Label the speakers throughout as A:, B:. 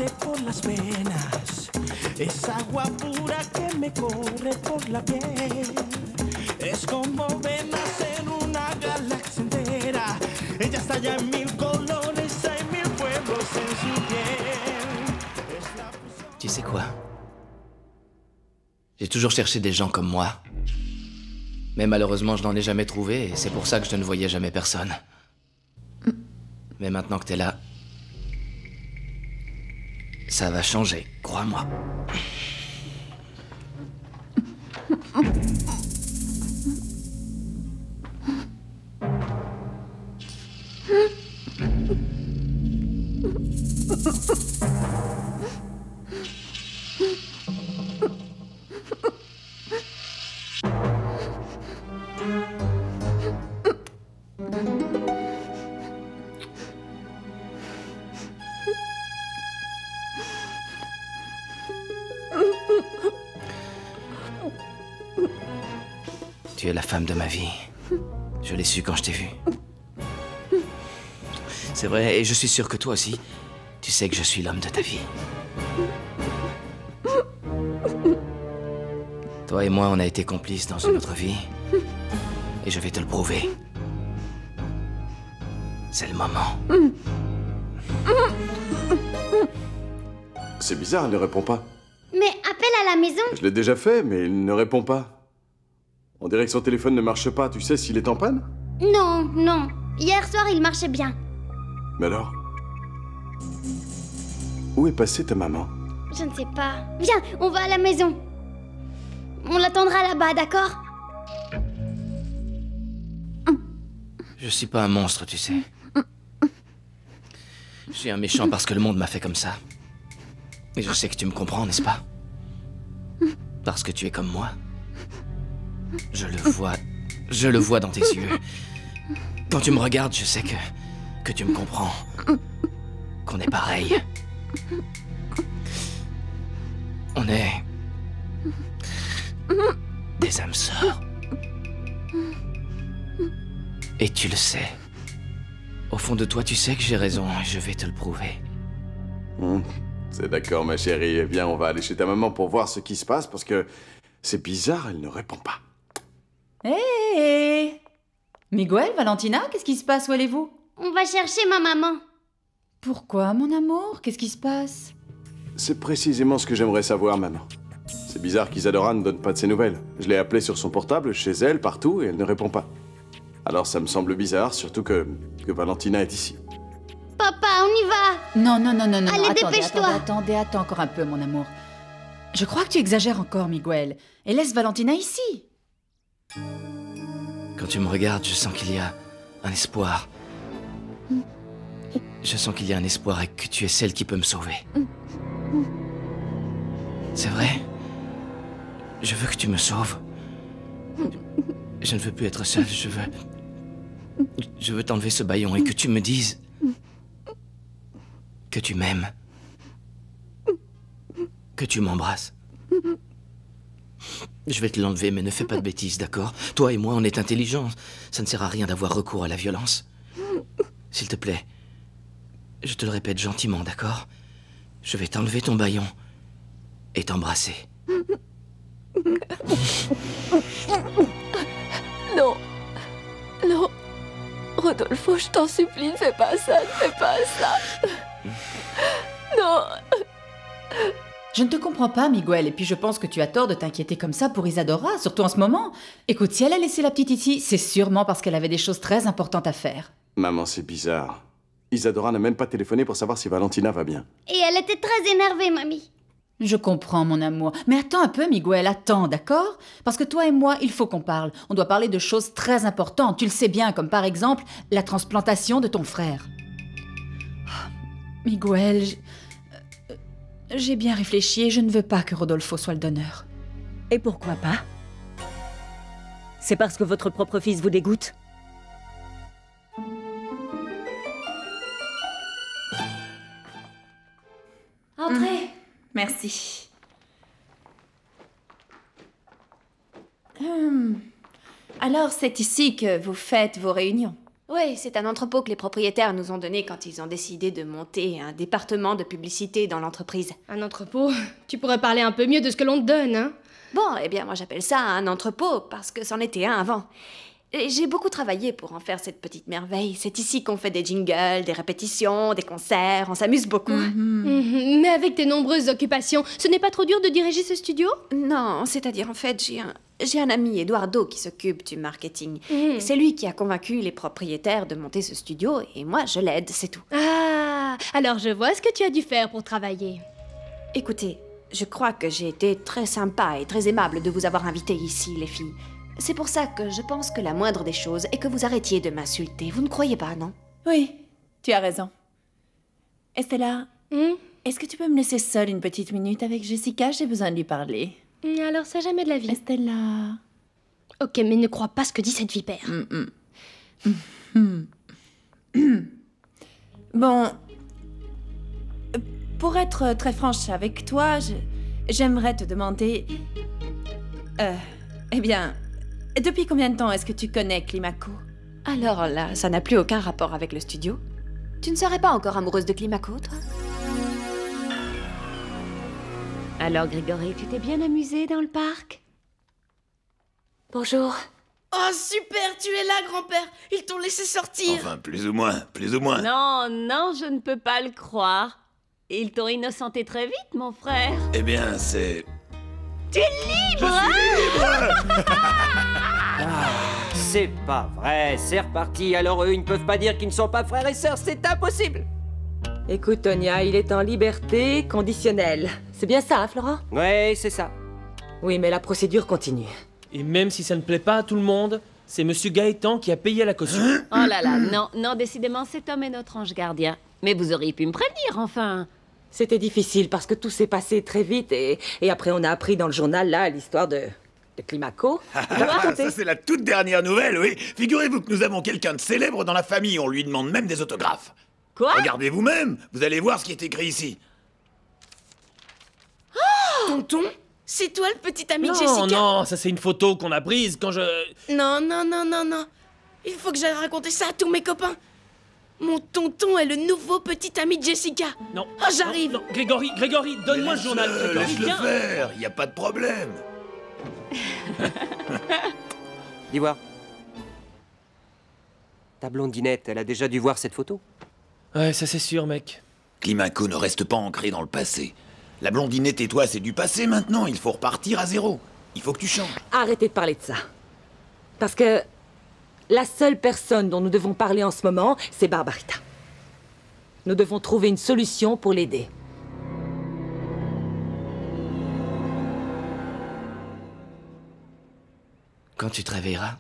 A: corriente por las venas, es agua pura que me corre por la piel. Es como ver nacer una galaxia entera. Ella está ya en mil colores, hay mil pueblos en su piel.
B: Tu sais quoi? J'ai toujours cherché des gens comme moi. Mais malheureusement, je n'en ai jamais trouvé, et c'est pour ça que je ne voyais jamais personne. Mais maintenant que t'es là, ça va changer, crois-moi. Tu es la femme de ma vie. Je l'ai su quand je t'ai vu. C'est vrai, et je suis sûr que toi aussi, tu sais que je suis l'homme de ta vie. Toi et moi, on a été complices dans une autre vie. Et je vais te le prouver. C'est le moment.
C: C'est bizarre, elle ne répond pas.
D: Mais appelle à la maison.
C: Je l'ai déjà fait, mais il ne répond pas. On dirait que son téléphone ne marche pas. Tu sais s'il est en panne?
D: Non, non. Hier soir, il marchait bien.
C: Mais alors? Où est passée ta maman?
D: Je ne sais pas. Viens, on va à la maison. On l'attendra là-bas, d'accord?
B: Je suis pas un monstre, tu sais. Je suis un méchant parce que le monde m'a fait comme ça. Et je sais que tu me comprends, n'est-ce pas? Parce que tu es comme moi. Je le vois dans tes yeux. Quand tu me regardes, je sais que tu me comprends. Qu'on est pareil. On est des âmes sœurs. Et tu le sais. Au fond de toi, tu sais que j'ai raison et je vais te le prouver.
C: C'est d'accord, ma chérie. Eh bien, on va aller chez ta maman pour voir ce qui se passe parce que c'est bizarre, elle ne répond pas.
E: Hé hey Miguel, Valentina, qu'est-ce qui se passe? Où allez-vous?
D: On va chercher ma maman.
E: Pourquoi, mon amour? Qu'est-ce qui se passe?
C: C'est précisément ce que j'aimerais savoir, maman. C'est bizarre qu'Isadora ne donne pas de ses nouvelles. Je l'ai appelée sur son portable, chez elle, partout, et elle ne répond pas. Alors ça me semble bizarre, surtout que Valentina est ici.
D: Papa, on y va.
E: Non, non, non, non, non.
D: Allez,
E: attendez,
D: dépêche-toi.
E: attends encore un peu, mon amour. Je crois que tu exagères encore, Miguel. Et laisse Valentina ici.
B: Quand tu me regardes, je sens qu'il y a un espoir. Je sens qu'il y a un espoir et que tu es celle qui peut me sauver. C'est vrai. Je veux que tu me sauves. Je ne veux plus être seul, je veux t'enlever ce bâillon et que tu me dises que tu m'aimes. Que tu m'embrasses. Je vais te l'enlever, mais ne fais pas de bêtises, d'accord? Toi et moi, on est intelligents. Ça ne sert à rien d'avoir recours à la violence. S'il te plaît, je te le répète gentiment, d'accord? Je vais t'enlever ton bâillon et t'embrasser.
F: Non. Non. Rodolfo, je t'en supplie, ne fais pas ça, ne fais pas ça. Non.
E: Je ne te comprends pas, Miguel, et puis je pense que tu as tort de t'inquiéter comme ça pour Isadora, surtout en ce moment. Écoute, si elle a laissé la petite ici, c'est sûrement parce qu'elle avait des choses très importantes à faire.
C: Maman, c'est bizarre. Isadora n'a même pas téléphoné pour savoir si Valentina va bien.
D: Et elle était très énervée, mamie.
E: Je comprends, mon amour. Mais attends un peu, Miguel, attends, d'accord? Parce que toi et moi, il faut qu'on parle. On doit parler de choses très importantes, tu le sais bien, comme par exemple la transplantation de ton frère. Miguel, j'ai bien réfléchi et je ne veux pas que Rodolfo soit le donneur.
G: Et pourquoi pas? C'est parce que votre propre fils vous dégoûte?
F: Entrez. Merci.
E: Alors, c'est ici que vous faites vos réunions?
F: Oui, c'est un entrepôt que les propriétaires nous ont donné quand ils ont décidé de monter un département de publicité dans l'entreprise.
H: Un entrepôt? Tu pourrais parler un peu mieux de ce que l'on te donne, hein?
F: Bon, eh bien, moi j'appelle ça un entrepôt parce que c'en était un avant. Et j'ai beaucoup travaillé pour en faire cette petite merveille. C'est ici qu'on fait des jingles, des répétitions, des concerts, on s'amuse beaucoup.
H: Mais avec tes nombreuses occupations, ce n'est pas trop dur de diriger ce studio?
F: Non, c'est-à-dire en fait, j'ai un ami, Eduardo, qui s'occupe du marketing. C'est lui qui a convaincu les propriétaires de monter ce studio et moi je l'aide, c'est tout.
H: Ah, alors je vois ce que tu as dû faire pour travailler.
F: Écoutez, je crois que j'ai été très sympa et très aimable de vous avoir invité ici, les filles. C'est pour ça que je pense que la moindre des choses est que vous arrêtiez de m'insulter. Vous ne croyez pas, non?
E: Oui, tu as raison. Estella, est-ce que tu peux me laisser seule une petite minute avec Jessica? J'ai besoin de lui parler.
H: Alors ça, jamais de la vie.
E: Estella...
H: Ok, mais ne crois pas ce que dit cette vipère.
E: Bon... Pour être très franche avec toi, j'aimerais te demander... eh bien... Depuis combien de temps est-ce que tu connais Climaco?
F: Alors là, ça n'a plus aucun rapport avec le studio. Tu ne serais pas encore amoureuse de Climaco, toi?
G: Alors, Grégory, tu t'es bien amusé dans le parc?
F: Bonjour.
A: Oh super, tu es là, grand-père. Ils t'ont laissé sortir.
I: Enfin, plus ou moins, plus ou moins.
G: Non, non, je ne peux pas le croire. Ils t'ont innocenté très vite, mon frère.
I: Eh bien, c'est...
G: Tu es libre,
J: C'est pas vrai, c'est reparti. Alors eux, ils ne peuvent pas dire qu'ils ne sont pas frères et sœurs, c'est impossible.
K: Écoute, Tonia, il est en liberté conditionnelle. C'est bien ça, hein, Florent?
J: Ouais, c'est ça.
K: Oui, mais la procédure continue.
L: Et même si ça ne plaît pas à tout le monde, c'est Monsieur Gaëtan qui a payé la caution.
G: Oh là là, non, non, décidément, cet homme est notre ange gardien. Mais vous auriez pu me prévenir, enfin.
K: C'était difficile parce que tout s'est passé très vite et après on a appris dans le journal, là, l'histoire de Climaco.
I: Ça, c'est la toute dernière nouvelle, oui. Figurez-vous que nous avons quelqu'un de célèbre dans la famille, on lui demande même des autographes.
G: Quoi?
I: Regardez vous-même, vous allez voir ce qui est écrit ici.
A: Tonton, c'est toi le petit ami de
L: Non,
A: Jessica?
L: non, ça c'est une photo qu'on a prise quand je...
A: Non, non, non, non, non. Il faut que j'aille raconter ça à tous mes copains. Mon tonton est le nouveau petit ami de Jessica.
L: Non.
A: Oh, j'arrive.
L: Non, Grégory, donne-moi le journal. Grégory,
I: Laisse-le
L: viens.
I: faire, y a pas de problème.
J: Dis voir. Ta blondinette, elle a déjà dû voir cette photo?
L: Ouais, ça c'est sûr, mec.
I: Climaco ne reste pas ancré dans le passé. La blondinette et toi, c'est du passé maintenant, il faut repartir à zéro. Il faut que tu changes.
K: Arrêtez de parler de ça. Parce que la seule personne dont nous devons parler en ce moment, c'est Barbarita. Nous devons trouver une solution pour l'aider.
B: Quand tu te réveilleras,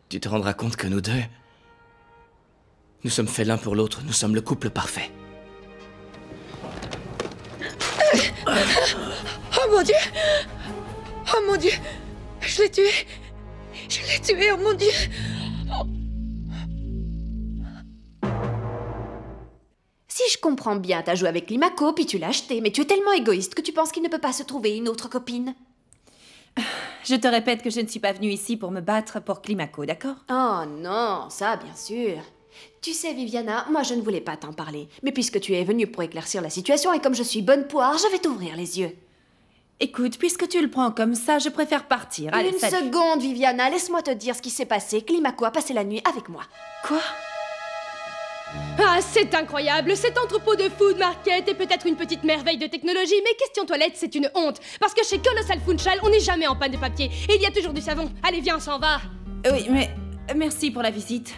B: tu te rendras compte que nous deux, nous sommes faits l'un pour l'autre, nous sommes le couple parfait.
A: Oh mon Dieu! Oh mon Dieu! Je l'ai tué! Je l'ai tué, oh mon Dieu!
F: Si je comprends bien, t'as joué avec Climaco, puis tu l'as acheté, mais tu es tellement égoïste que tu penses qu'il ne peut pas se trouver une autre copine.
E: Je te répète que je ne suis pas venue ici pour me battre pour Climaco, d'accord?
F: Oh non, ça bien sûr. Tu sais, Viviana, moi je ne voulais pas t'en parler. Mais puisque tu es venue pour éclaircir la situation et comme je suis bonne poire, je vais t'ouvrir les yeux.
E: Écoute, puisque tu le prends comme ça, je préfère partir. Allez,
F: Une
E: salut.
F: seconde, Viviana, laisse-moi te dire ce qui s'est passé. Climaco a passé la nuit avec moi.
E: Quoi?
H: Ah, c'est incroyable! Cet entrepôt de food market est peut-être une petite merveille de technologie, mais question toilette, c'est une honte. Parce que chez Colossal Funchal, on n'est jamais en panne de papier. Et il y a toujours du savon. Allez, viens, on s'en va.
E: Oui, mais merci pour la visite.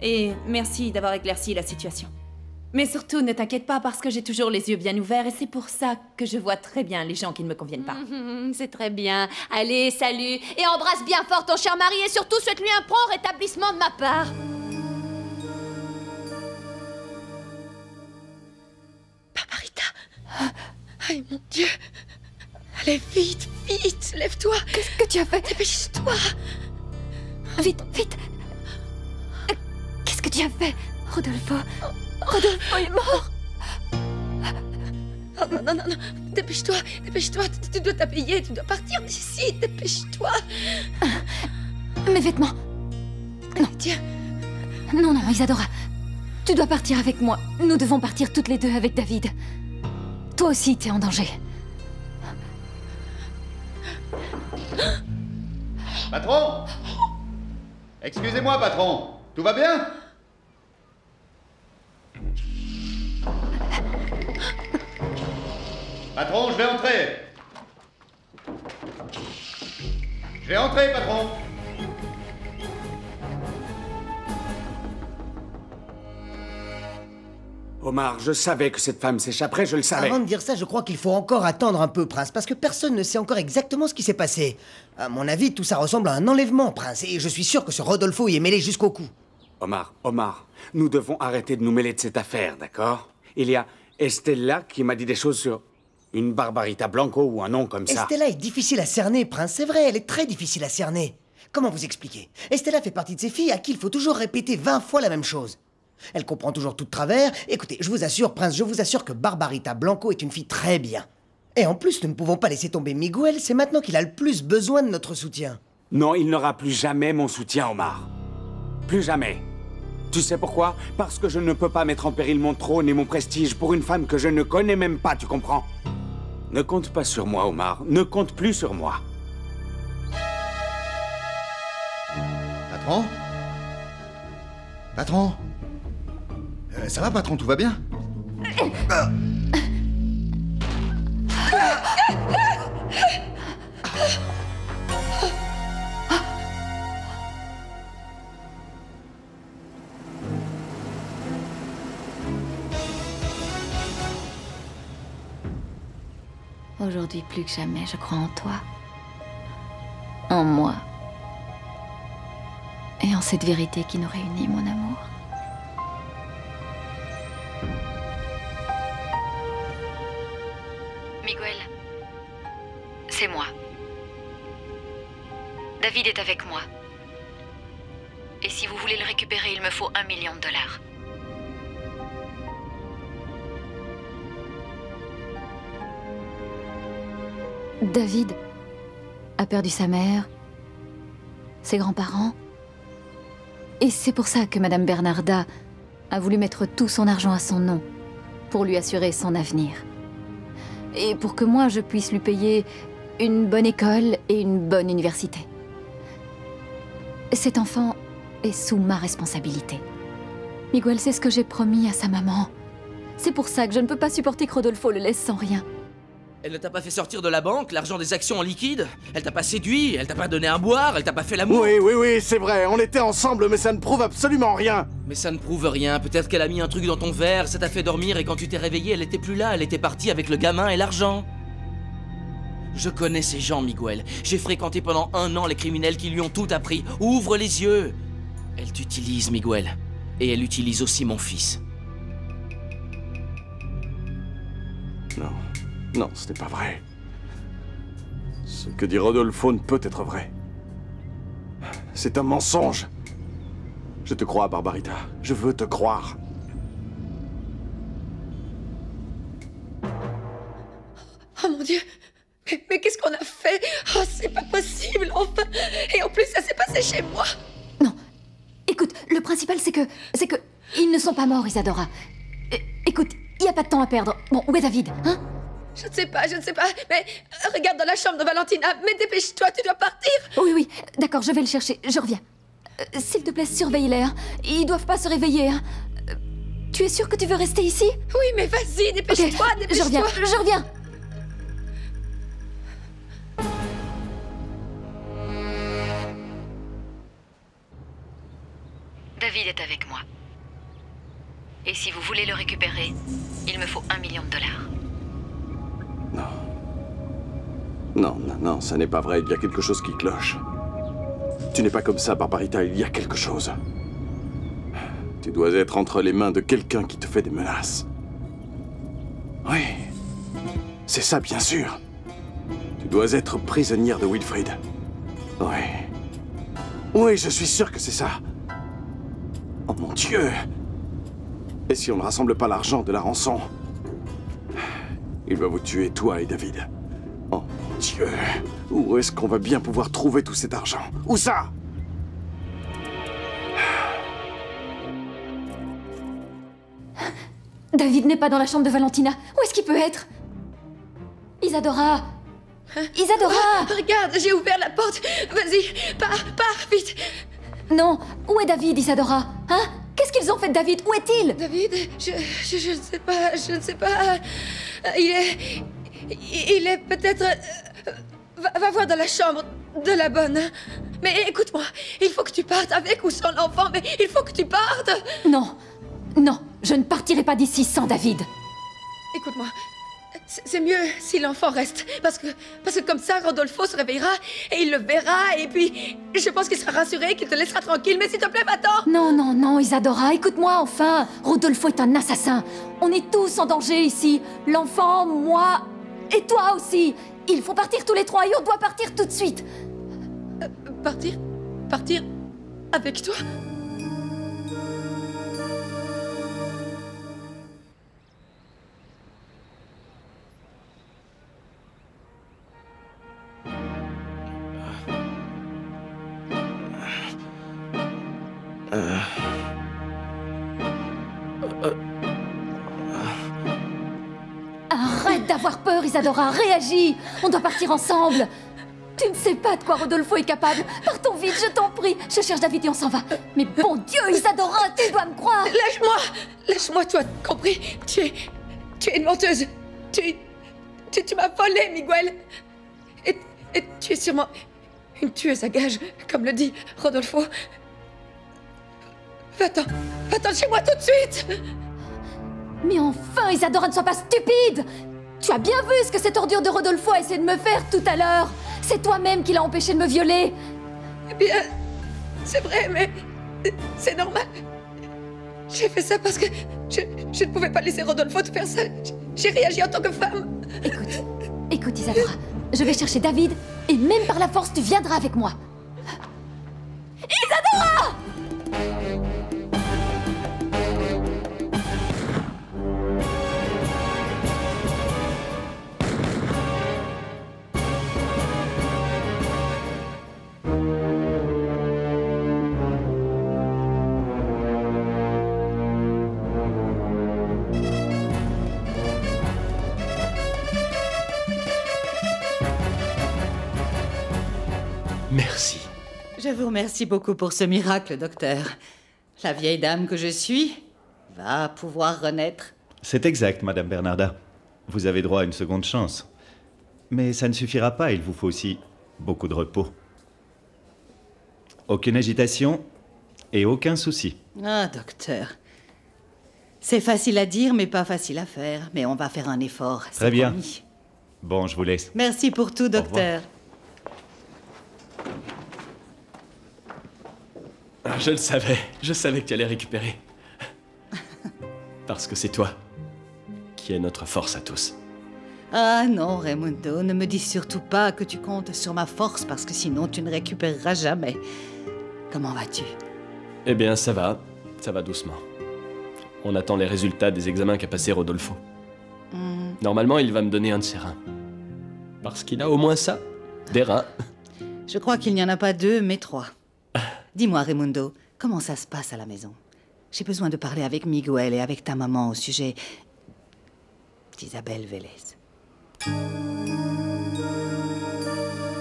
E: Et merci d'avoir éclairci la situation. Mais surtout, ne t'inquiète pas parce que j'ai toujours les yeux bien ouverts et c'est pour ça que je vois très bien les gens qui ne me conviennent pas.
F: C'est très bien. Allez, salut. Et embrasse bien fort ton cher mari et surtout souhaite-lui un prompt rétablissement de ma part.
A: Barbarita! Aïe mon Dieu! Allez, vite, vite, lève-toi!
F: Qu'est-ce que tu as fait?
A: Dépêche-toi!
F: Vite, vite. Qu'est-ce que tu as fait? Rodolfo est mort.
A: Oh non, non, non, non! Dépêche-toi, dépêche-toi! Tu dois t'habiller, tu dois partir d'ici, dépêche-toi!
F: Mes vêtements.
M: Non. Tiens. Non, non, Isadora. Tu dois partir avec moi. Nous devons partir toutes les deux avec David. Toi aussi, t'es en danger.
N: Patron! Excusez-moi, patron. Tout va bien? Patron, je vais entrer. Je vais entrer, patron.
O: Omar, je savais que cette femme s'échapperait, je le savais.
P: Avant de dire ça, je crois qu'il faut encore attendre un peu, Prince, parce que personne ne sait encore exactement ce qui s'est passé. À mon avis, tout ça ressemble à un enlèvement, Prince, et je suis sûr que ce Rodolfo y est mêlé jusqu'au cou.
O: Omar, nous devons arrêter de nous mêler de cette affaire, d'accord? Il y a Estella qui m'a dit des choses sur une Barbarita Blanco ou un nom comme ça.
P: Estella est difficile à cerner, Prince, c'est vrai, elle est très difficile à cerner. Comment vous expliquer? Estella fait partie de ces filles à qui il faut toujours répéter 20 fois la même chose. Elle comprend toujours tout de travers. Écoutez, je vous assure, Prince, je vous assure que Barbarita Blanco est une fille très bien. Et en plus, nous ne pouvons pas laisser tomber Miguel, c'est maintenant qu'il a le plus besoin de notre soutien.
O: Non, il n'aura plus jamais mon soutien, Omar. Plus jamais. Tu sais pourquoi? Parce que je ne peux pas mettre en péril mon trône et mon prestige pour une femme que je ne connais même pas, tu comprends? Ne compte pas sur moi, Omar. Ne compte plus sur moi.
N: Patron? Patron? Ça va, patron, tout va bien?
M: Aujourd'hui, plus que jamais, je crois en toi. En moi. Et en cette vérité qui nous réunit, mon amour.
Q: Miguel, c'est moi. David est avec moi. Et si vous voulez le récupérer, il me faut $1 million.
M: David a perdu sa mère, ses grands-parents. Et c'est pour ça que Madame Bernarda a voulu mettre tout son argent à son nom, pour lui assurer son avenir. Et pour que moi, je puisse lui payer une bonne école et une bonne université. Cet enfant est sous ma responsabilité. Miguel, c'est ce que j'ai promis à sa maman. C'est pour ça que je ne peux pas supporter que Rodolfo le laisse sans rien.
B: Elle ne t'a pas fait sortir de la banque, l'argent des actions en liquide? Elle t'a pas séduit, elle t'a pas donné à boire, elle t'a pas fait l'amour?
C: Oui, c'est vrai, on était ensemble, mais ça ne prouve absolument rien.
B: Mais ça ne prouve rien, peut-être qu'elle a mis un truc dans ton verre, ça t'a fait dormir et quand tu t'es réveillé, elle était plus là, elle était partie avec le gamin et l'argent. Je connais ces gens, Miguel. J'ai fréquenté pendant 1 an les criminels qui lui ont tout appris. Ouvre les yeux. Elle t'utilise, Miguel. Et elle utilise aussi mon fils.
C: Non, ce n'est pas vrai. Ce que dit Rodolfo ne peut être vrai. C'est un mensonge. Je te crois, Barbarita. Je veux te croire.
F: Oh mon Dieu! Mais qu'est-ce qu'on a fait? Oh, c'est pas possible, enfin! Et en plus, ça s'est passé chez moi!
M: Non. Écoute, le principal, c'est que... Ils ne sont pas morts, Isadora. Écoute, il n'y a pas de temps à perdre. Bon, où est David, hein?
F: Je ne sais pas, mais regarde dans la chambre de Valentina, mais dépêche-toi, tu dois partir!
M: Oui, d'accord, je vais le chercher, je reviens. S'il te plaît, surveille-les, hein. Ils doivent pas se réveiller, hein. Tu es sûre que tu veux rester ici?
F: Oui, mais vas-y, dépêche-toi, dépêche-toi!
M: Je reviens.
Q: David est avec moi. Et si vous voulez le récupérer, il me faut $1 million.
C: Non, ça n'est pas vrai, il y a quelque chose qui cloche. Tu n'es pas comme ça, Barbarita, il y a quelque chose. Tu dois être entre les mains de quelqu'un qui te fait des menaces. Oui, c'est ça, bien sûr. Tu dois être prisonnière de Wilfrid. Oui, je suis sûr que c'est ça. Oh mon Dieu! Et si on ne rassemble pas l'argent de la rançon? Il va vous tuer, toi et David. Oh mon Dieu! Où est-ce qu'on va bien pouvoir trouver tout cet argent? Où ça?
M: David n'est pas dans la chambre de Valentina. Où est-ce qu'il peut être? Isadora! Isadora!
F: Regarde, j'ai ouvert la porte. Vas-y, pars, vite.
M: Non, où est David, Isadora? Hein? Qu'est-ce qu'ils ont fait de David? Où est-il?
F: David, je ne sais pas. Il est peut-être... Va voir dans la chambre de la bonne. Mais écoute-moi, il faut que tu partes avec ou sans l'enfant, mais il faut que tu partes.
M: Non, non, je ne partirai pas d'ici sans David.
F: Écoute-moi, c'est mieux si l'enfant reste, parce que comme ça, Rodolfo se réveillera et il le verra, et puis je pense qu'il sera rassuré, qu'il te laissera tranquille, mais s'il te plaît, va-t'en.
M: Non, non, non, Isadora, écoute-moi enfin. Rodolfo est un assassin. On est tous en danger ici. L'enfant, moi, et toi aussi. Il faut partir tous les trois et on doit partir tout de suite.
F: Partir avec toi?
M: Arrête d'avoir peur, Isadora, réagis. On doit partir ensemble. Tu ne sais pas de quoi Rodolfo est capable. Partons vite, je t'en prie. Je cherche David et on s'en va. Mais bon Dieu, Isadora, tu dois me croire.
F: Lâche-moi, toi, compris? Tu es une menteuse. Tu m'as volé, Miguel. Et tu es sûrement une tueuse à gages, comme le dit Rodolfo. Va-t'en chez moi tout de suite.
M: Mais enfin, Isadora, ne sois pas stupide. Tu as bien vu ce que cette ordure de Rodolfo a essayé de me faire tout à l'heure. C'est toi-même qui l'as empêché de me violer.
F: Eh bien, c'est vrai, mais c'est normal. J'ai fait ça parce que je ne pouvais pas laisser Rodolfo te faire ça. J'ai réagi en tant que femme.
M: Écoute, Isadora, je vais chercher David et même par la force, tu viendras avec moi. Isadora!
R: Merci.
S: Je vous remercie beaucoup pour ce miracle, docteur. La vieille dame que je suis va pouvoir renaître.
T: C'est exact, Madame Bernarda. Vous avez droit à une seconde chance. Mais ça ne suffira pas, il vous faut aussi beaucoup de repos. Aucune agitation et aucun souci.
S: Ah, docteur. C'est facile à dire, mais pas facile à faire. Mais on va faire un effort.
T: Très bien.
S: Promis.
T: Bon, je vous laisse.
S: Merci pour tout, docteur.
R: Je le savais. Je savais que tu allais récupérer. Parce que c'est toi qui es notre force à tous.
S: Ah non, Raimundo, ne me dis surtout pas que tu comptes sur ma force, parce que sinon tu ne récupéreras jamais. Comment vas-tu?
R: Eh bien, ça va doucement. On attend les résultats des examens qu'a passé Rodolfo. Normalement, il va me donner un de ses reins. Parce qu'il a au moins ça, des reins.
S: Je crois qu'il n'y en a pas 2, mais 3. Dis-moi, Raimundo, comment ça se passe à la maison? J'ai besoin de parler avec Miguel et avec ta maman au sujet d'Isabelle Vélez.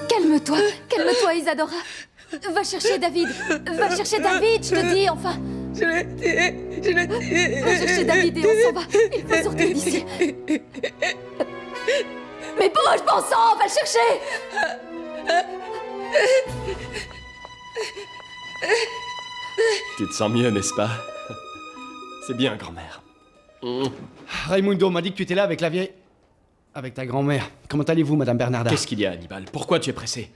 M: Calme-toi, calme-toi, Isadora. Va chercher David. Va chercher David, je te dis, enfin.
F: Je l'ai tué.
M: Va chercher David et on s'en va. Il faut sortir d'ici. Mais bouge, bon sang, va le chercher.
R: Tu te sens mieux, n'est-ce pas? C'est bien, grand-mère.
A: Raimundo m'a dit que tu étais là avec la vieille... Avec ta grand-mère. Comment allez-vous, Madame Bernarda?
R: Qu'est-ce qu'il y a, Hannibal? Pourquoi tu es pressé?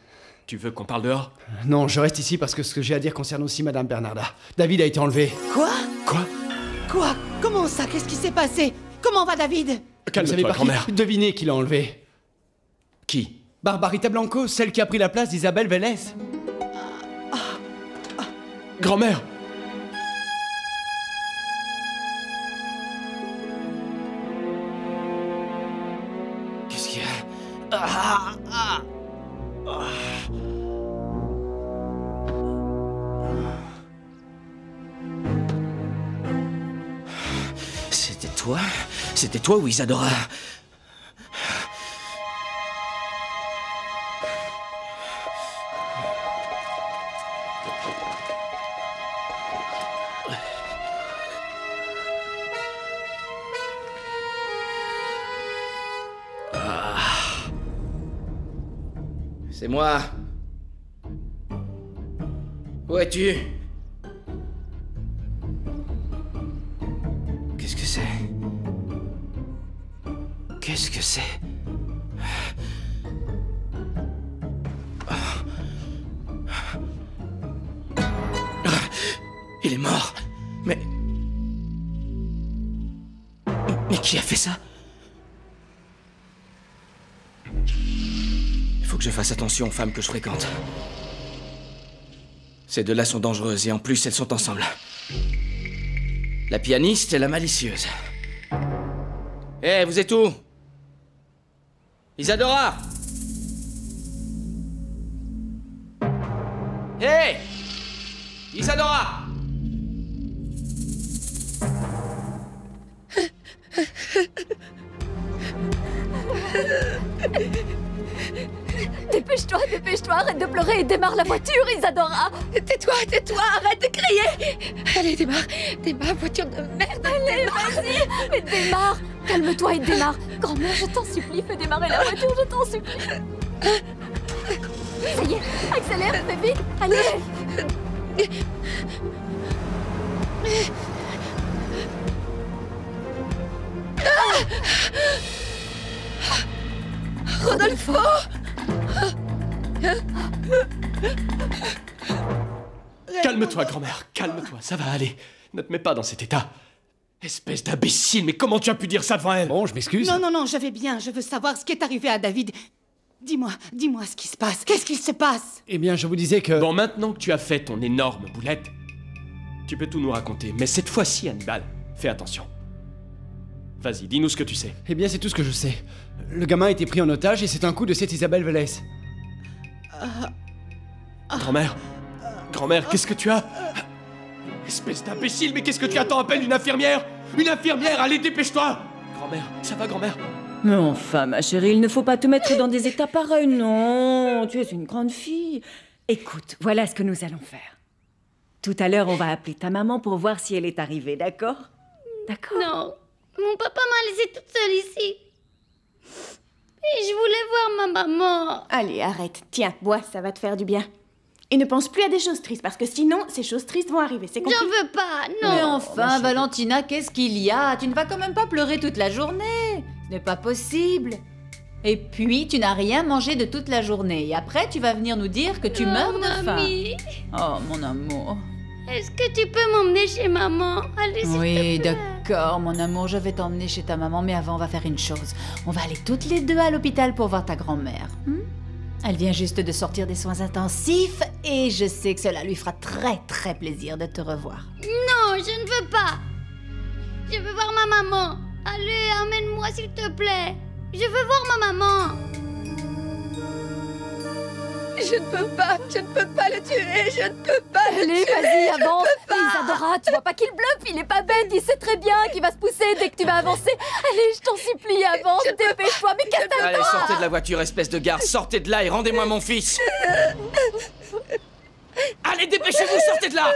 R: Tu veux qu'on parle dehors?
A: Non, je reste ici parce que ce que j'ai à dire concerne aussi Madame Bernarda. David a été enlevé.
S: Quoi?
A: Quoi?
S: Comment ça? Qu'est-ce qui s'est passé? Comment va David?
R: Calme-toi, grand-mère.
A: Devinez qui l'a enlevé.
R: Qui?
A: Barbarita Blanco, celle qui a pris la place d'Isabelle Vélez.
R: Grand-mère!
B: Qu'est-ce qu'il y a? C'était toi. toi? C'était toi ou Isadora? C'est moi. Où es-tu? Qu'est-ce que c'est? Qu'est-ce que c'est? Il est mort. Mais qui a fait ça? Il faut que je fasse attention aux femmes que je fréquente. Ces deux-là sont dangereuses et en plus elles sont ensemble. La pianiste et la malicieuse. Hé, vous êtes où? Isadora! Hé! Isadora!
M: Dépêche-toi, dépêche-toi, arrête de pleurer et démarre la voiture, Isadora!
F: Tais-toi, arrête de crier! Allez, démarre, voiture de merde!
M: Allez, vas-y! Mais démarre! Calme-toi et démarre! Grand-mère, je t'en supplie, fais démarrer la voiture, je t'en supplie! Ça y est, accélère, fais vite! Allez!
F: Rodolfo!
R: Calme-toi, grand-mère, calme-toi, ça va aller. Ne te mets pas dans cet état. Espèce d'imbécile, mais comment tu as pu dire ça devant elle?
O: Bon, je m'excuse.
S: Non, je vais bien, je veux savoir ce qui est arrivé à David. Dis-moi ce qui se passe. Qu'est-ce qu'il se passe?
O: Eh bien, je vous disais que...
R: Bon, maintenant que tu as fait ton énorme boulette, tu peux tout nous raconter. Mais cette fois-ci, Hannibal, fais attention. Vas-y, dis-nous ce que tu sais.
O: Eh bien, c'est tout ce que je sais. Le gamin a été pris en otage et c'est un coup de cette Isabelle Vélez.
R: Grand-mère, qu'est-ce que tu as? Espèce d'imbécile, mais qu'est-ce que tu attends à peine une infirmière? Une infirmière, allez, dépêche-toi! Grand-mère, ça va, grand-mère?
E: Mais enfin, ma chérie, il ne faut pas te mettre dans des états pareils, non. Tu es une grande fille. Écoute, voilà ce que nous allons faire. Tout à l'heure, on va appeler ta maman pour voir si elle est arrivée, d'accord? D'accord?
D: Non, mon papa m'a laissée toute seule ici. Et je voulais voir ma maman.
E: Allez, arrête. Tiens, bois, ça va te faire du bien. Et ne pense plus à des choses tristes, parce que sinon, ces choses tristes vont arriver, c'est compris?
D: J'en veux pas, non.
G: Mais enfin, Valentina, qu'est-ce qu'il y a? Tu ne vas quand même pas pleurer toute la journée. Ce n'est pas possible. Et puis, tu n'as rien mangé de toute la journée. Et après, tu vas venir nous dire que tu meurs de faim.
D: Mamie.
G: Oh, mon amour.
D: Est-ce que tu peux m'emmener chez maman? Allez, s'il
G: Oui,
D: te plaît.
G: d'accord, mon amour, je vais t'emmener chez ta maman, mais avant, on va faire une chose. On va aller toutes les deux à l'hôpital pour voir ta grand-mère. Elle vient juste de sortir des soins intensifs et je sais que cela lui fera très très plaisir de te revoir.
D: Non, je ne veux pas. Je veux voir ma maman. Allez, emmène-moi s'il te plaît. Je veux voir ma maman.
F: Je ne peux pas le tuer, je ne peux pas le
M: Allez,
F: tuer.
M: vas-y, avance.
F: Je peux pas.
M: Isadora, tu vois pas qu'il bluffe, il est pas bête, il sait très bien qu'il va se pousser dès que tu vas avancer. Allez, je t'en supplie, avance, dépêche-toi, mais casse ta
B: Allez, sortez de la voiture, espèce de garce, sortez de là et rendez-moi mon fils. Allez, dépêchez-vous, sortez de là.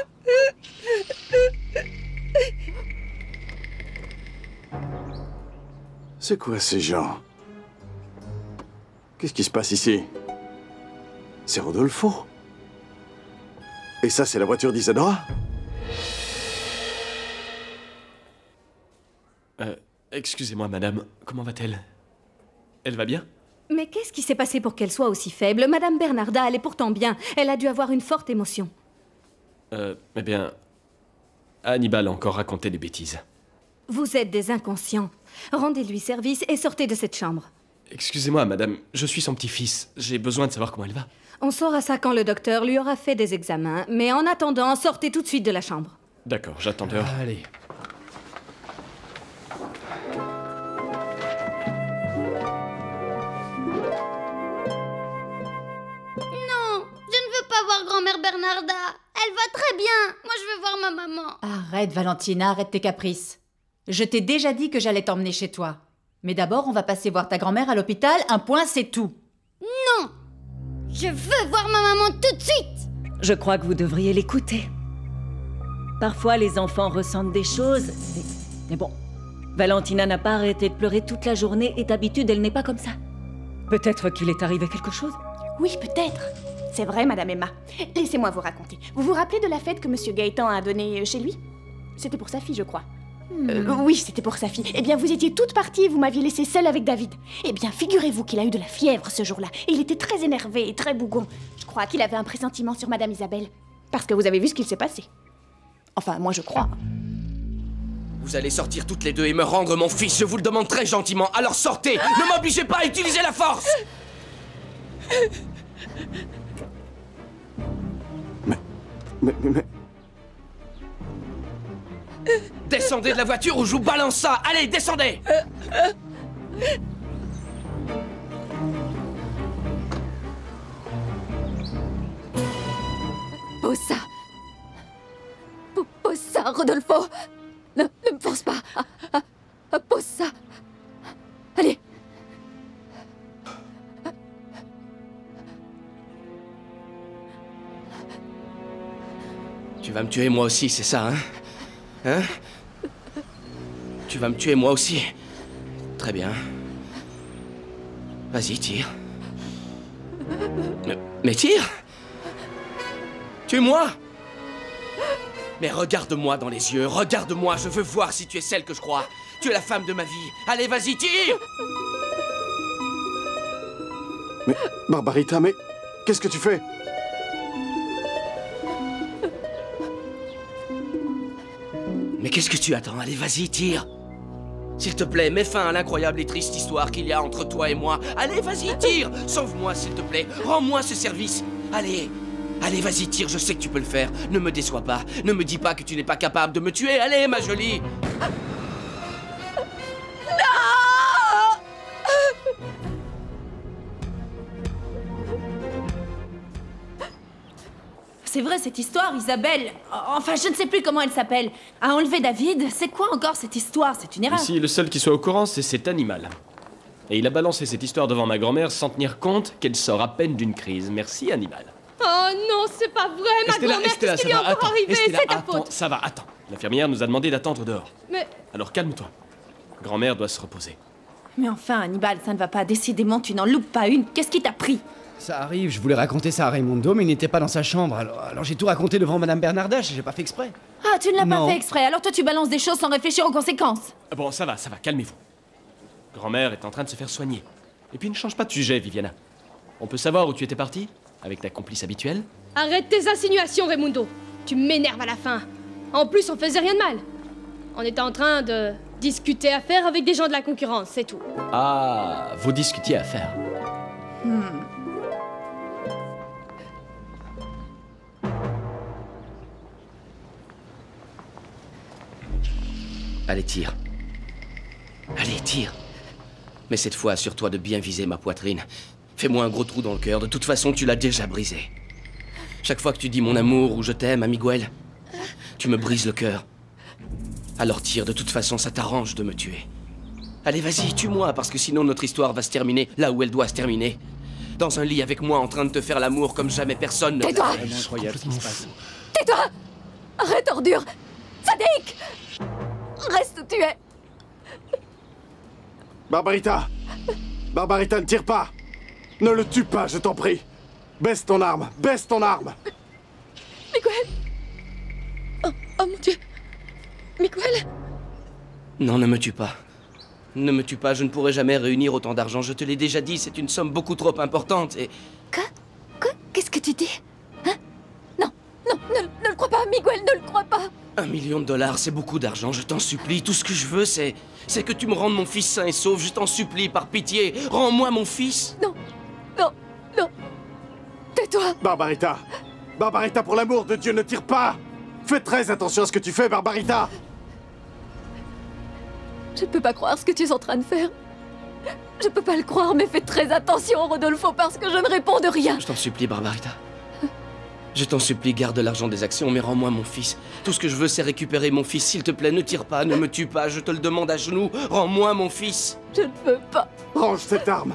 C: C'est quoi ces gens? Qu'est-ce qui se passe ici? C'est Rodolfo. Et ça, c'est la voiture d'Isadora?
R: Excusez-moi, madame, comment va-t-elle? Elle va bien?
H: Mais qu'est-ce qui s'est passé pour qu'elle soit aussi faible? Madame Bernarda, elle est pourtant bien. Elle a dû avoir une forte émotion.
R: Eh bien... Hannibal a encore raconté des bêtises.
H: Vous êtes des inconscients. Rendez-lui service et sortez de cette chambre.
R: Excusez-moi, madame, je suis son petit-fils. J'ai besoin de savoir comment elle va.
H: On saura ça quand le docteur lui aura fait des examens. Mais en attendant, sortez tout de suite de la chambre.
R: D'accord, j'attends dehors.
O: Allez.
D: Non, je ne veux pas voir grand-mère Bernarda. Elle va très bien. Moi, je veux voir ma maman.
G: Arrête, Valentina, arrête tes caprices. Je t'ai déjà dit que j'allais t'emmener chez toi. Mais d'abord, on va passer voir ta grand-mère à l'hôpital, un point, c'est tout.
D: Non! Je veux voir ma maman tout de suite!
K: Je crois que vous devriez l'écouter. Parfois, les enfants ressentent des choses, mais bon. Valentina n'a pas arrêté de pleurer toute la journée et d'habitude, elle n'est pas comme ça. Peut-être qu'il est arrivé quelque chose?
U: Oui, peut-être. C'est vrai, Madame Emma. Laissez-moi vous raconter. Vous vous rappelez de la fête que Monsieur Gaëtan a donnée chez lui? C'était pour sa fille, je crois. Oui, c'était pour sa fille. Eh bien, vous étiez toutes parties et vous m'aviez laissée seule avec David. Eh bien, figurez-vous qu'il a eu de la fièvre ce jour-là. Et il était très énervé et très bougon. Je crois qu'il avait un pressentiment sur Madame Isabelle. Parce que vous avez vu ce qu'il s'est passé. Enfin, moi je crois.
B: Vous allez sortir toutes les deux et me rendre mon fils, je vous le demande très gentiment. Alors sortez! Ne m'obligez pas à utiliser la force!
C: Mais...
B: Descendez de la voiture ou je vous balance ça! Allez, descendez!
M: Pose ça. Pose ça, Rodolfo. Ne me force pas. Pose ça. Allez.
B: Tu vas me tuer moi aussi, c'est ça, hein? Hein? Tu vas me tuer moi aussi. Très bien. Vas-y, tire. Mais tire! Tue-moi! Mais regarde-moi dans les yeux, regarde-moi, je veux voir si tu es celle que je crois. Tu es la femme de ma vie. Allez, vas-y, tire!
C: Mais, Barbarita, mais qu'est-ce que tu fais?
B: Mais qu'est-ce que tu attends? Allez, vas-y, tire! S'il te plaît, mets fin à l'incroyable et triste histoire qu'il y a entre toi et moi. Allez, vas-y, tire! Sauve-moi, s'il te plaît. Rends-moi ce service. Allez! Allez, vas-y, tire, je sais que tu peux le faire. Ne me déçois pas. Ne me dis pas que tu n'es pas capable de me tuer. Allez, ma jolie!
U: Non!
E: C'est vrai cette histoire, Isabelle. Enfin, je ne sais plus comment elle s'appelle. A enlevé David. C'est quoi encore cette histoire? C'est une erreur.
R: Ici, le seul qui soit au courant, c'est cet animal. Et il a balancé cette histoire devant ma grand-mère sans tenir compte qu'elle sort à peine d'une crise. Merci, animal.
H: Oh non, c'est pas vrai, ma grand-mère, qu'est-ce qui lui est encore arrivé? C'est ta faute.
R: Ça va, attends. L'infirmière nous a demandé d'attendre dehors.
H: Mais...
R: Alors calme-toi. Grand-mère doit se reposer.
E: Mais enfin, Hannibal, ça ne va pas. Décidément, tu n'en loupes pas une. Qu'est-ce qui t'a pris?
V: Ça arrive, je voulais raconter ça à Raimundo, mais il n'était pas dans sa chambre. Alors j'ai tout raconté devant Madame Bernarda, j'ai pas fait exprès.
E: Ah, tu ne l'as pas
V: Non.
E: fait exprès. Alors toi, tu balances des choses sans réfléchir aux conséquences.
R: Bon, ça va, calmez-vous. Grand-mère est en train de se faire soigner. Et puis ne change pas de sujet, Viviana. On peut savoir où tu étais partie? Avec ta complice habituelle?
H: Arrête tes insinuations, Raimundo. Tu m'énerves à la fin. En plus, on faisait rien de mal. On était en train de discuter affaires avec des gens de la concurrence, c'est tout.
R: Ah, vous discutiez affaires.
B: Allez, tire. Allez, tire. Mais cette fois, assure-toi de bien viser ma poitrine. Fais-moi un gros trou dans le cœur. De toute façon, tu l'as déjà brisé. Chaque fois que tu dis mon amour ou je t'aime, Miguel, tu me brises le cœur. Alors tire, de toute façon, ça t'arrange de me tuer. Allez, vas-y, tue-moi, parce que sinon notre histoire va se terminer là où elle doit se terminer. Dans un lit avec moi, en train de te faire l'amour comme jamais personne ne...
M: Tais-toi!
V: C'est incroyable ce qui se passe.
M: Tais-toi! Arrête, ordure! Sadique! Reste où tu es!
C: Barbarita! Barbarita, ne tire pas! Ne le tue pas, je t'en prie! Baisse ton arme! Baisse ton arme!
F: Miguel! Oh mon Dieu! Miguel!
B: Non, ne me tue pas. Ne me tue pas, je ne pourrai jamais réunir autant d'argent. Je te l'ai déjà dit, c'est une somme beaucoup trop importante et...
M: Qu'est-ce que tu dis? Hein? Non, ne le crois pas, Miguel, ne le crois pas!
B: $1 million, c'est beaucoup d'argent, je t'en supplie. Tout ce que je veux, c'est que tu me rendes mon fils sain et sauf. Je t'en supplie, par pitié. Rends-moi mon fils.
M: Non. Tais-toi.
C: Barbarita! Barbarita, pour l'amour de Dieu, ne tire pas! Fais très attention à ce que tu fais, Barbarita!
M: Je ne peux pas croire ce que tu es en train de faire. Je peux pas le croire, mais fais très attention, Rodolfo, parce que je ne réponds de rien.
B: Je t'en supplie, Barbarita. Je t'en supplie, garde l'argent des actions, mais rends-moi mon fils. Tout ce que je veux, c'est récupérer mon fils. S'il te plaît, ne tire pas, ne me tue pas, je te le demande à genoux. Rends-moi mon fils.
M: Je ne peux pas.
C: Range cette arme.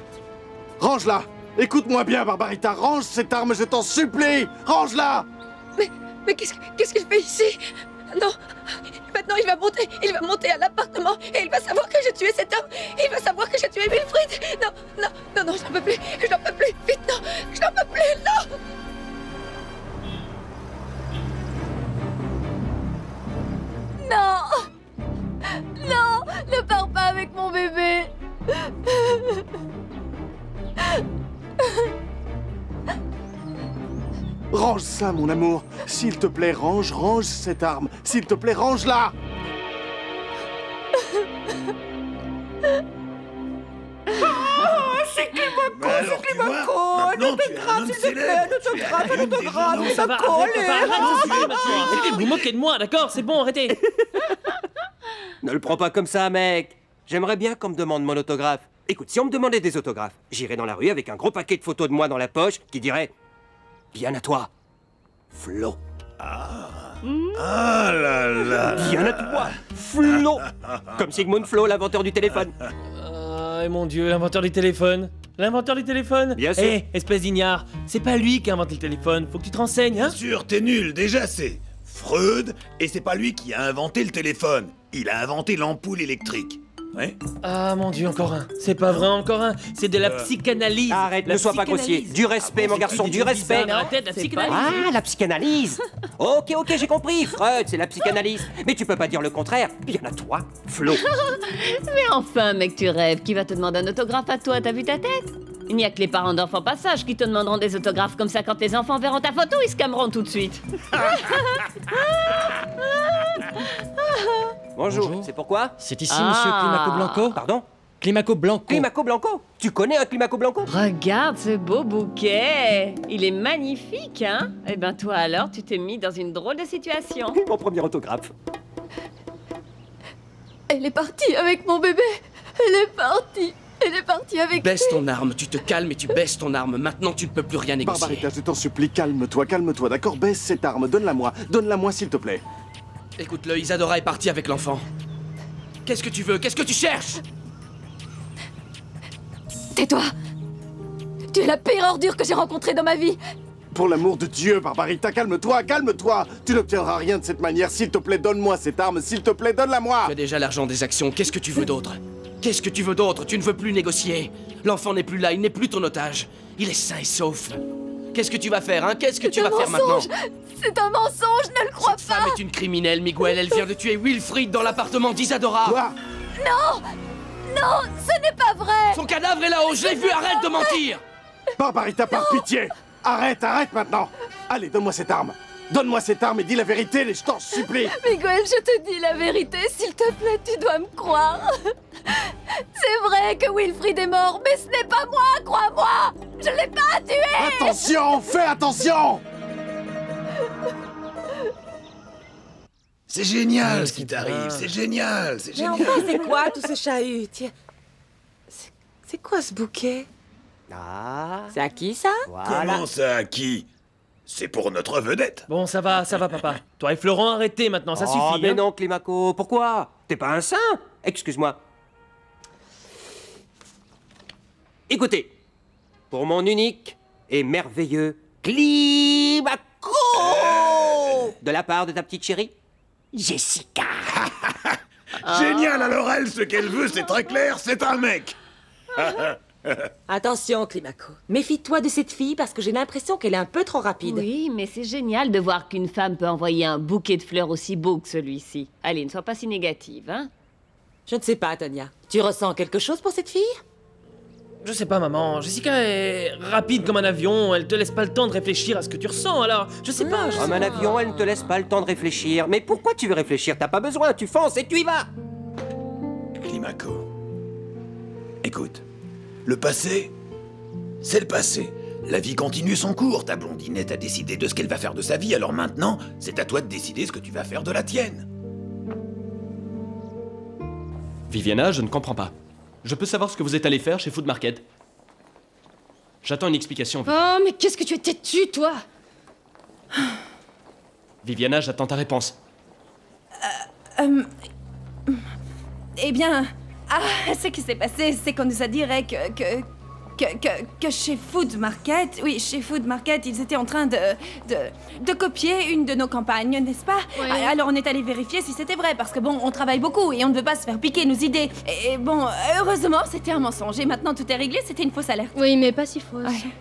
C: Range-la. Écoute-moi bien, Barbarita. Range cette arme, je t'en supplie. Range-la.
F: Mais qu'est-ce qu'il fait ici? Non. Maintenant, il va monter à l'appartement et il va savoir que j'ai tué cet homme. Il va savoir que j'ai tué Wilfried. Non, j'en peux plus. Je n'en peux plus. Vite, non. Je n'en peux plus, non.
M: Non! Non! Ne pars pas avec mon bébé!
C: Range ça, mon amour. S'il te plaît, range cette arme. S'il te plaît, range-la.
F: C'est Climaco, l'autographe, s'il te plaît, l'autographe,
J: Ça va, arrêtez, vous moquez de moi, d'accord? C'est bon, arrêtez.
L: Ne le prends pas comme ça, mec. J'aimerais bien qu'on me demande mon autographe. Écoute, si on me demandait des autographes, j'irais dans la rue avec un gros paquet de photos de moi dans la poche qui dirait « Bien à toi, Flo ».
I: Ah là là.
L: Bien à toi, Flo. Comme Sigmund Flo, l'inventeur du téléphone.
J: Ah, mon Dieu, l'inventeur du téléphone. L'inventeur du téléphone.
L: Bien sûr.
J: Hé, espèce d'ignare, c'est pas lui qui a inventé le téléphone, faut que tu te renseignes, hein?
I: Bien sûr, t'es nul, déjà c'est Freud, et c'est pas lui qui a inventé le téléphone. Il a inventé l'ampoule électrique. Ouais.
J: Ah mon Dieu, encore un. C'est pas vrai, encore un. C'est de la psychanalyse.
L: Arrête, ne sois pas grossier. Du respect, mon garçon, du respect. Ah, la psychanalyse. Ok, j'ai compris. Freud, c'est la psychanalyse. Mais tu peux pas dire le contraire. Bien à toi, Flo.
K: Mais enfin, mec, tu rêves. Qui va te demander un autographe à toi? T'as vu ta tête? Il n'y a que les parents d'enfants passage qui te demanderont des autographes comme ça. Quand tes enfants verront ta photo, ils se calmeront tout de suite.
L: Bonjour, c'est pourquoi?
J: C'est ici, monsieur Climaco Blanco?
L: Pardon?
J: Climaco Blanco.
L: Climaco Blanco? Tu connais un Climaco Blanco?
K: Regarde ce beau bouquet. Il est magnifique, hein? Eh ben toi alors, tu t'es mis dans une drôle de situation.
L: Mon premier autographe.
M: Elle est partie avec mon bébé. Elle est partie avec...
B: Baisse ton arme, tu te calmes et tu baisses ton arme. Maintenant, tu ne peux plus rien négocier.
C: Barbarita, je t'en supplie, calme-toi, d'accord? Baisse cette arme, donne-la-moi s'il te plaît.
B: Écoute-le, Isadora est partie avec l'enfant. Qu'est-ce que tu veux? Qu'est-ce que tu cherches?
M: Tais-toi! Tu es la pire ordure que j'ai rencontrée dans ma vie!
C: Pour l'amour de Dieu, Barbarita, calme-toi! Tu n'obtiendras rien de cette manière. S'il te plaît, donne-moi cette arme. S'il te plaît, donne-la-moi!
B: Tu as déjà l'argent des actions. Qu'est-ce que tu veux d'autre? Qu'est-ce que tu veux d'autre? Tu ne veux plus négocier. L'enfant n'est plus là, il n'est plus ton otage. Il est sain et sauf. Qu'est-ce que tu vas faire, hein? Qu'est-ce que tu vas faire maintenant?
M: C'est un mensonge, ne le crois pas!
B: Cette femme est une criminelle, Miguel. Elle vient de tuer Wilfried dans l'appartement d'Isadora.
C: Quoi?
M: Non! Non, ce n'est pas vrai!
B: Son cadavre est là-haut, je l'ai vu, arrête de mentir!
C: Barbarita, par pitié! Arrête maintenant! Allez, donne-moi cette arme! Donne-moi cette arme et dis la vérité, je t'en supplie!
M: Miguel, je te dis la vérité, s'il te plaît, tu dois me croire! C'est vrai que Wilfried est mort, mais ce n'est pas moi, crois-moi! Je l'ai pas tué!
C: Attention! Fais attention!
I: C'est génial ce qui t'arrive, c'est génial, c'est génial.
F: Mais enfin, c'est quoi tout ce chahut? Tiens, c'est quoi ce bouquet?
L: Ah.
F: C'est à qui ça?
L: Voilà.
I: Comment ça, à qui? C'est pour notre vedette.
J: Bon, ça va, papa. Toi et Florent, arrêtez maintenant, ça suffit.
L: Mais
J: hein.
L: non, Climaco, pourquoi? T'es pas un saint? Excuse-moi. Écoutez, pour mon unique et merveilleux Climaco, de la part de ta petite chérie, Jessica.
I: Génial, alors elle, ce qu'elle veut, c'est très clair, c'est un mec.
F: Attention, Climaco. Méfie-toi de cette fille parce que j'ai l'impression qu'elle est un peu trop rapide.
K: Oui, mais c'est génial de voir qu'une femme peut envoyer un bouquet de fleurs aussi beau que celui-ci. Allez, ne sois pas si négative, hein?
F: Je ne sais pas, Tonya. Tu ressens quelque chose pour cette fille?
J: Je sais pas, maman. Jessica est rapide comme un avion. Elle te laisse pas le temps de réfléchir à ce que tu ressens, alors. Je sais pas.
L: Comme un avion, elle ne te laisse pas le temps de réfléchir. Mais pourquoi tu veux réfléchir? T'as pas besoin, tu fonces et tu y vas.
I: Climaco. Écoute, le passé, c'est le passé. La vie continue son cours. Ta blondinette a décidé de ce qu'elle va faire de sa vie, alors maintenant, c'est à toi de décider ce que tu vas faire de la tienne.
R: Viviana, je ne comprends pas. Je peux savoir ce que vous êtes allé faire chez Food Market? J'attends une explication.
H: Oh, mais qu'est-ce que tu es têtu, toi!
R: Viviana, j'attends ta réponse.
E: Eh bien... Ah, ce qui s'est passé, c'est qu'on nous a dit que chez Food Market, oui, chez Food Market, ils étaient en train de copier une de nos campagnes, n'est-ce pas?
H: Ouais.
E: Alors on est allé vérifier si c'était vrai, parce que bon, on travaille beaucoup et on ne veut pas se faire piquer nos idées. Et bon, heureusement, c'était un mensonge et maintenant tout est réglé, c'était une fausse alerte.
H: Oui, mais pas si fausse.
E: Ouais.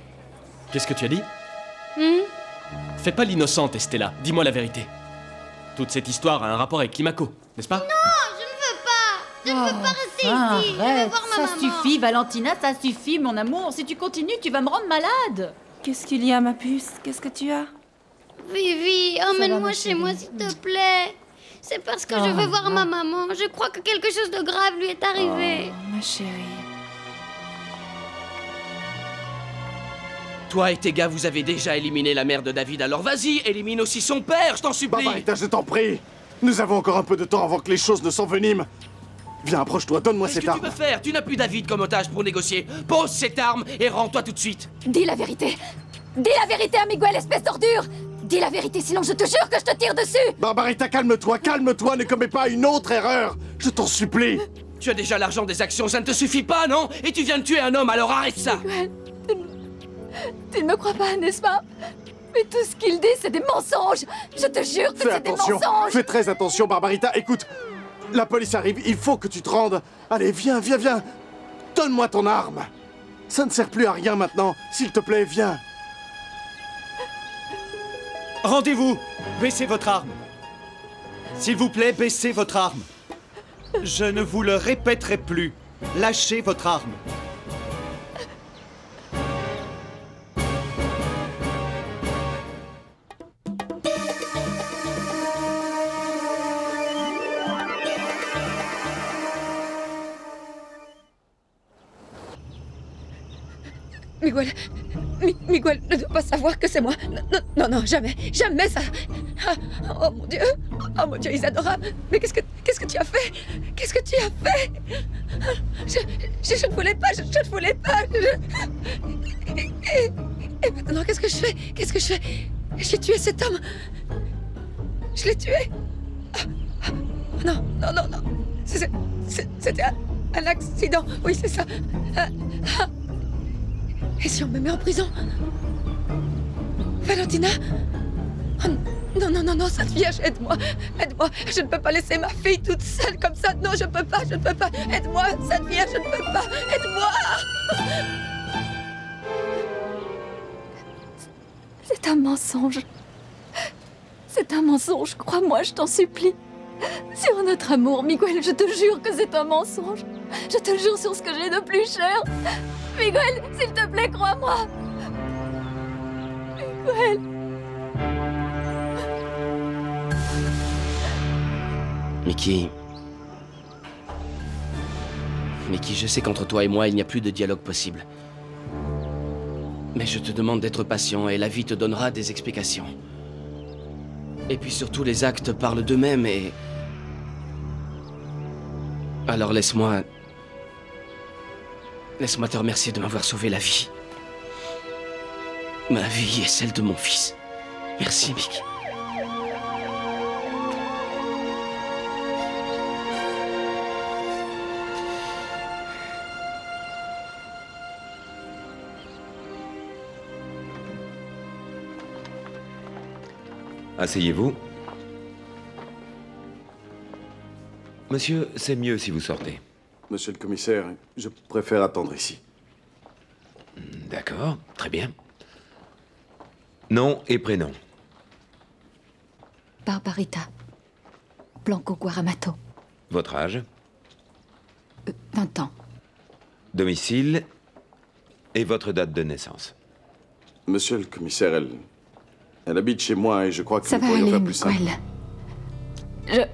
R: Qu'est-ce que tu as dit? Fais pas l'innocente, Estella. Dis-moi la vérité. Toute cette histoire a un rapport avec Climaco, n'est-ce pas?
D: Non, je ne veux pas. Je ne veux pas rester ici. Je veux
G: Arrête,
D: voir ma
G: ça
D: maman.
G: suffit, Valentina, ça suffit, mon amour. Si tu continues, tu vas me rendre malade.
E: Qu'est-ce qu'il y a, ma puce? Qu'est-ce que tu as?
D: Vivi, emmène-moi chez moi, s'il te plaît. C'est parce que je veux voir ma maman. Je crois que quelque chose de grave lui est arrivé.
E: Oh, ma chérie.
B: Toi et tes gars, vous avez déjà éliminé la mère de David, alors vas-y, élimine aussi son père, je t'en supplie.
C: Barbarita, je t'en prie. Nous avons encore un peu de temps avant que les choses ne s'enveniment. Viens, approche-toi, donne-moi cette arme.
B: Qu'est-ce que tu veux faire? Tu n'as plus David comme otage pour négocier. Pose cette arme et rends-toi tout de suite.
M: Dis la vérité. Dis la vérité à Miguel, espèce d'ordure. Dis la vérité, sinon je te jure que je te tire dessus.
C: Barbarita, calme-toi, calme-toi, ne commets pas une autre erreur. Je t'en supplie.
B: Tu as déjà l'argent des actions, ça ne te suffit pas, non? Et tu viens de tuer un homme, alors arrête ça.
M: Miguel, tu ne me crois pas, n'est-ce pas? Mais tout ce qu'il dit, c'est des mensonges. Je te jure que c'est des mensonges.
C: Fais très attention, Barbarita. Écoute, la police arrive, il faut que tu te rendes. Allez, viens, viens, viens. Donne-moi ton arme. Ça ne sert plus à rien maintenant. S'il te plaît, viens.
T: Rendez-vous. Baissez votre arme. S'il vous plaît, baissez votre arme. Je ne vous le répéterai plus. Lâchez votre arme.
F: Miguel ne doit pas savoir que c'est moi. Non, jamais, jamais ça. Ah, oh mon Dieu, Isadora. Mais qu'est-ce que tu as fait? Qu'est-ce que tu as fait? Je ne voulais pas, je ne voulais pas. Et maintenant, qu'est-ce que je fais? Qu'est-ce que je fais? J'ai tué cet homme. Je l'ai tué. Non. C'était un accident. Oui, c'est ça. Et si on me met en prison? Valentina? Oh, non, cette vierge, aide-moi. Aide-moi. Je ne peux pas laisser ma fille toute seule comme ça. Non, je ne peux pas. Aide-moi, cette vierge, je ne peux pas. Aide-moi.
M: C'est un mensonge. C'est un mensonge, crois-moi, je t'en supplie. Sur notre amour, Miguel, je te jure que c'est un mensonge. Je te le jure sur ce que j'ai de plus cher. Miguel, s'il te plaît, crois-moi. Miguel.
B: Mickey, je sais qu'entre toi et moi, il n'y a plus de dialogue possible. Mais je te demande d'être patient et la vie te donnera des explications. Et puis surtout, les actes parlent d'eux-mêmes et... Alors laisse-moi te remercier de m'avoir sauvé la vie. Ma vie et celle de mon fils. Merci, Mickey.
N: Asseyez-vous. Monsieur, c'est mieux si vous sortez.
C: Monsieur le commissaire, je préfère attendre ici.
N: D'accord, très bien. Nom et prénom.
M: Barbarita. Blanco Guaramato.
N: Votre âge?
M: 20 ans.
N: Domicile et votre date de naissance.
C: Monsieur le commissaire, elle habite chez moi et je crois que
M: Ça
C: nous
M: va
C: pourrions
M: aller,
C: faire plus simple.
M: Miguel.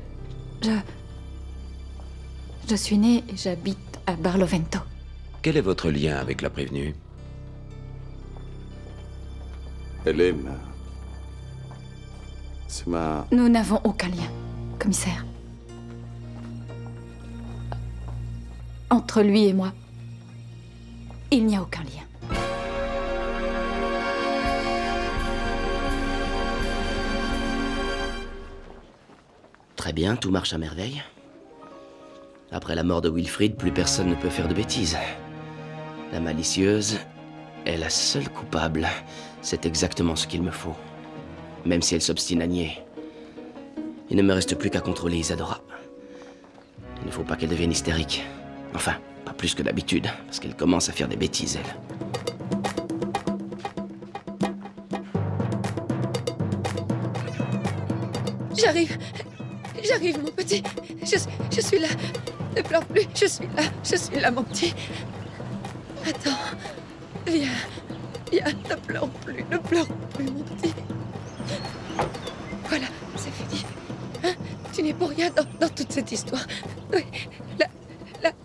M: Je suis née et j'habite à Barlovento.
N: Quel est votre lien avec la prévenue?
C: Elle est ma... C'est ma...
M: Nous n'avons aucun lien, commissaire. Entre lui et moi, il n'y a aucun lien.
B: Très bien, tout marche à merveille. Après la mort de Wilfrid, plus personne ne peut faire de bêtises. La malicieuse est la seule coupable. C'est exactement ce qu'il me faut. Même si elle s'obstine à nier. Il ne me reste plus qu'à contrôler Isadora. Il ne faut pas qu'elle devienne hystérique. Enfin, pas plus que d'habitude, parce qu'elle commence à faire des bêtises, elle.
F: J'arrive, mon petit. Je suis là. Ne pleure plus, je suis là, mon petit. Attends, viens, ne pleure plus, mon petit. Voilà, c'est fini. Hein? Tu n'es pour rien dans toute cette histoire. Oui,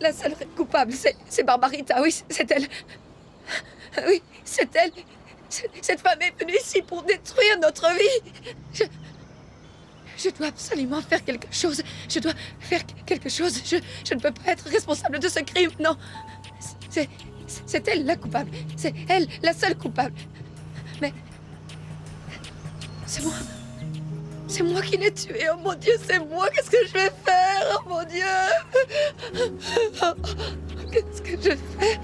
F: la seule coupable, c'est Barbarita, oui, c'est elle. Oui, c'est elle. Cette femme est venue ici pour détruire notre vie. Je dois absolument faire quelque chose. Je dois faire quelque chose. Je ne peux pas être responsable de ce crime, non. C'est elle la coupable. C'est elle la seule coupable. Mais... c'est moi. C'est moi qui l'ai tuée. Oh mon Dieu, c'est moi. Qu'est-ce que je vais faire? Oh mon Dieu. Qu'est-ce que je fais?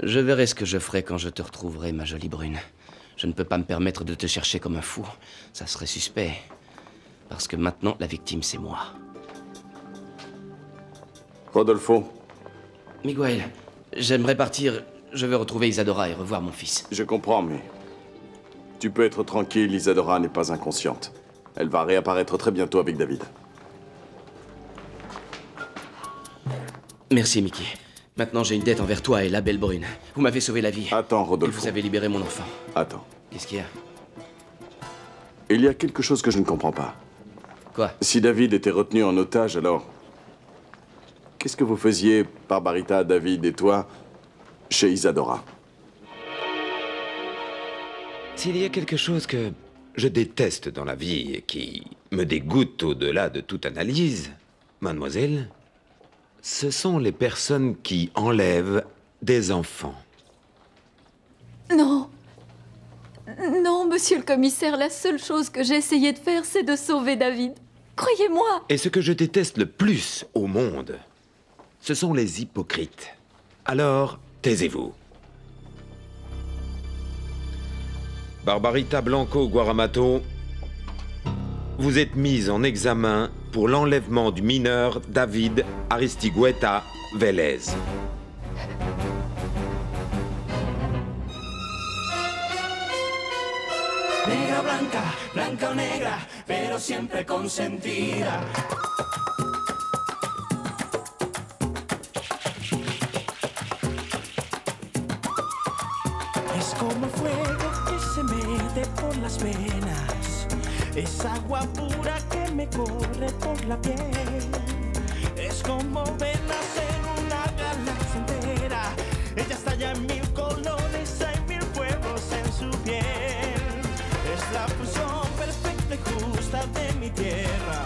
B: Je verrai ce que je ferai quand je te retrouverai, ma jolie brune. Je ne peux pas me permettre de te chercher comme un fou. Ça serait suspect. Parce que maintenant, la victime, c'est moi.
C: Rodolfo.
B: Miguel, j'aimerais partir. Je veux retrouver Isadora et revoir mon fils.
C: Je comprends, mais... tu peux être tranquille, Isadora n'est pas inconsciente. Elle va réapparaître très bientôt avec David.
B: Merci, Mickey. Maintenant, j'ai une dette envers toi et la belle brune. Vous m'avez sauvé la vie.
C: Attends, Rodolfo.
B: Et vous avez libéré mon enfant.
C: Attends.
B: Qu'est-ce qu'il y a?
C: Il y a quelque chose que je ne comprends pas.
B: Quoi?
C: Si David était retenu en otage, alors... qu'est-ce que vous faisiez, Barbarita, David et toi, chez Isadora?
N: S'il y a quelque chose que je déteste dans la vie et qui me dégoûte au-delà de toute analyse, mademoiselle, ce sont les personnes qui enlèvent des enfants.
M: Non. Non, monsieur le commissaire, la seule chose que j'ai essayé de faire, c'est de sauver David. Croyez-moi.
N: Et ce que je déteste le plus au monde, ce sont les hypocrites. Alors, taisez-vous. Barbarita Blanco Guaramato, vous êtes mise en examen pour l'enlèvement du mineur David Aristigueta Vélez.
A: Negra blanca, blanca o negra, pero siempre consentida. Es como el fuego que se mete por las venas. Es agua pura que me corre por la piel. Es como ver nacer una galaxia entera. Ella está ya en 1000 colores, hay 1000 fuegos en su piel. Es la fusión perfecta y justa de mi tierra.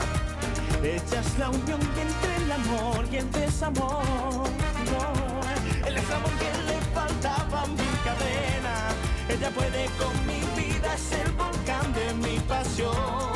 A: Ella es la unión entre el amor y el desamor. No, el eslabón que le faltaba a mi cadena. Ella puede con mi vida, es el volcán de mi pasión.